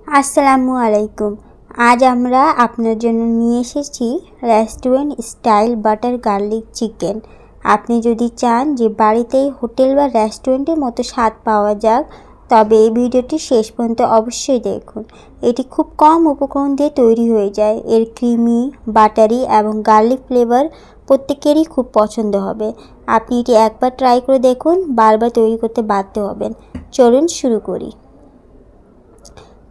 আসসালামু আলাইকুম। আজ আমরা আপনার জন্য নিয়ে এসেছি restaurant style butter garlic chicken. আপনি যদি চান যে বাড়িতেই হোটেল বা রেস্টুরেন্টের মতো স্বাদ পাওয়া যাক, তবে এই ভিডিওটি শেষ পর্যন্ত অবশ্যই দেখুন। এটি খুব কম উপকরণ দিয়ে তৈরি হয়ে যায়। এর ক্রিমি, বাটারি এবং গার্লিক ফ্লেভার প্রত্যেকেরই খুব পছন্দ হবে। আপনি এটি একবার ট্রাই করে দেখুন, বারবার তৈরি করতে বাধ্য হবেন। চলুন শুরু করি।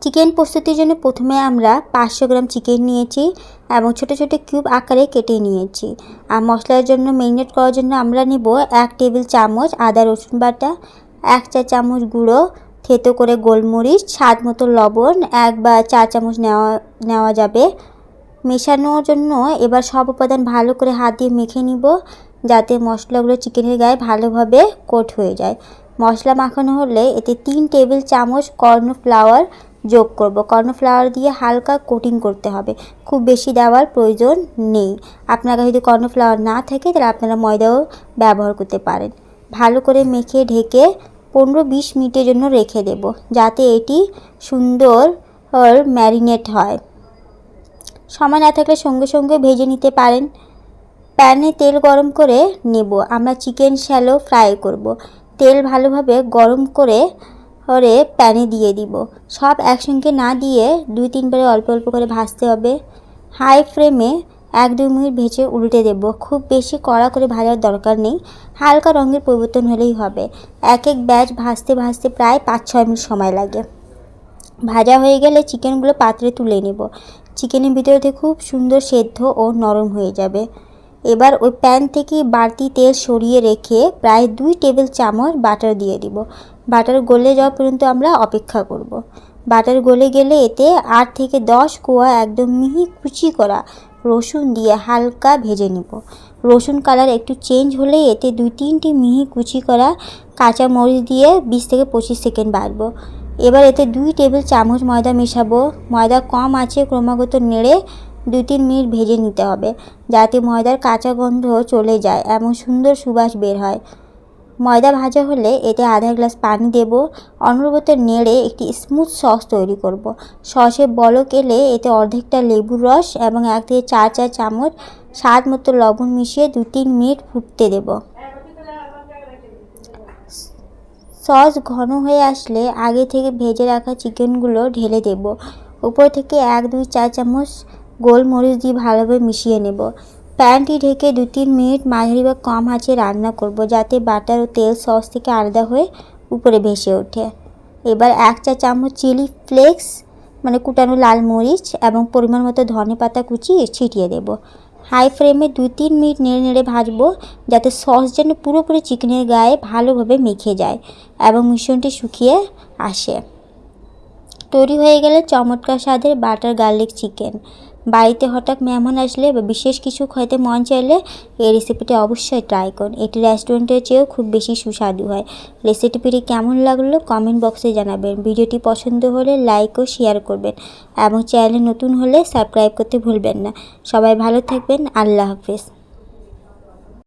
চিকেন প্রস্তুতির জন্য প্রথমে আমরা 500 গ্রাম চিকেন নিয়েছি এবং ছোট ছোট কিউব আকারে কেটে নিয়েছি। আর মশলার জন্য ম্যারিনেট করার জন্য আমরা নেব 1 টেবিল চামচ আদা রসুন বাটা, 1 চা চামচ গুঁড়ো থেতো করে গোলমরিচ, স্বাদ মতো লবণ 1 বা 4 চামচ নেওয়া যাবে। মেশানোর জন্য এবার সব উপাদান ভালো করে হাত দিয়ে মেখে নিব, যাতে মশলাগুলো চিকেনের গায়ে ভালোভাবে কোট হয়ে যায়। মশলা মাখানো হলে এতে 3 টেবিল চামচ কর্নফ্লাওয়ার যোগ করব। কর্নফ্লাওয়ার দিয়ে হালকা কোটিং করতে হবে, খুব বেশি দেওয়ার প্রয়োজন নেই। আপনার কাছে যদি কর্নফ্লাওয়ার না থাকে তাহলে আপনারা ময়দাও ব্যবহার করতে পারেন। ভালো করে মেখে ঢেকে 15-20 মিনিটের জন্য রেখে দেব, যাতে এটি সুন্দর ম্যারিনেট হয়। সময় না থাকলে সঙ্গে সঙ্গে ভেজে নিতে পারেন। প্যানে তেল গরম করে নেব। আমরা চিকেন শ্যালো ফ্রাই করব। তেল ভালোভাবে গরম করে প্যানে দিয়ে দিব। সব একসঙ্গে না দিয়ে 2-3 বারে অল্প অল্প করে ভাজতে হবে। হাই ফ্লেমে 1-2 মিনিট ভেজে উল্টে দেব। খুব বেশি কড়া করে ভাজার দরকার নেই, হালকা রঙের পরিবর্তন হলেই হবে। এক এক ব্যাচ ভাজতে ভাজতে প্রায় 5-6 মিনিট সময় লাগে। ভাজা হয়ে গেলে চিকেনগুলো পাত্রে তুলে নেব। চিকেনের ভিতরে থেকে খুব সুন্দর সেদ্ধ ও নরম হয়ে যাবে। এবার ওই প্যান থেকে বাড়তি তেল সরিয়ে রেখে প্রায় 2 টেবিল চামচ বাটার দিয়ে দিব। বাটার গলে যাওয়া পর্যন্ত আমরা অপেক্ষা করব। বাটার গলে গেলে এতে 8 থেকে 10 কোয়া একদম মিহি কুচি করা রসুন দিয়ে হালকা ভেজে নিব। রসুন কালার একটু চেঞ্জ হলে এতে 2-3টি মিহি কুচি করা কাঁচা মরিচ দিয়ে 20 থেকে 25 সেকেন্ড ভাজব। এবার এতে 2 টেবিল চামচ ময়দা মেশাবো। ময়দা কম আঁচে ক্রমাগত নেড়ে 2-3 মিনিট ভেজে নিতে হবে, যাতে ময়দার কাঁচা গন্ধ চলে যায় এবং সুন্দর সুবাস বের হয়। ময়দা ভাজা হলে এতে আধা গ্লাস পানি দেব। অনবরত নেড়ে একটি স্মুথ সস তৈরি করব। সসে বলক এলে এতে অর্ধেকটা লেবুর রস এবং 1 থেকে 4 চা চামচ স্বাদ মতো লবণ মিশিয়ে 2-3 মিনিট ফুটতে দেব। সস ঘন হয়ে আসলে আগে থেকে ভেজে রাখা চিকেনগুলো ঢেলে দেব। উপর থেকে 1-2 চা চামচ গোলমরিচ দিয়ে ভালোভাবে মিশিয়ে নেব। প্যানটি ঢেকে 2-3 মিনিট মাঝারি বা কম আঁচে রান্না করব, যাতে বাটার ও তেল সস থেকে আলাদা হয়ে উপরে ভেসে ওঠে। এবার 1 চা চামচ চিলি ফ্লেক্স কুটানো লাল মরিচ এবং পরিমাণ মতো ধনেপাতা কুচি ছিটিয়ে দেব। হাই ফ্লেমে 2-3 মিনিট নেড়ে নেড়ে ভাজবো, যাতে সস যেন পুরোপুরি চিকেনের গায়ে ভালোভাবে মেখে যায় এবং মিশ্রণটি শুকিয়ে আসে। তৈরি হয়ে গেলে চমৎকার স্বাদের বাটার গার্লিক চিকেন। বাড়িতে হঠাৎ মেহমান আসলে বা বিশেষ কিছু খেতে মন চাইলে এই রেসিপিটি অবশ্যই ট্রাই করুন। এটি রেস্টুরেন্টের চেয়েও খুব বেশি সুস্বাদু হয়। রেসিপিটি কেমন লাগলো কমেন্ট বক্সে জানাবেন। ভিডিওটি পছন্দ হলে লাইক ও শেয়ার করবেন এবং চ্যানেলে নতুন হলে সাবস্ক্রাইব করতে ভুলবেন না। সবাই ভালো থাকবেন। আল্লাহ হাফেজ।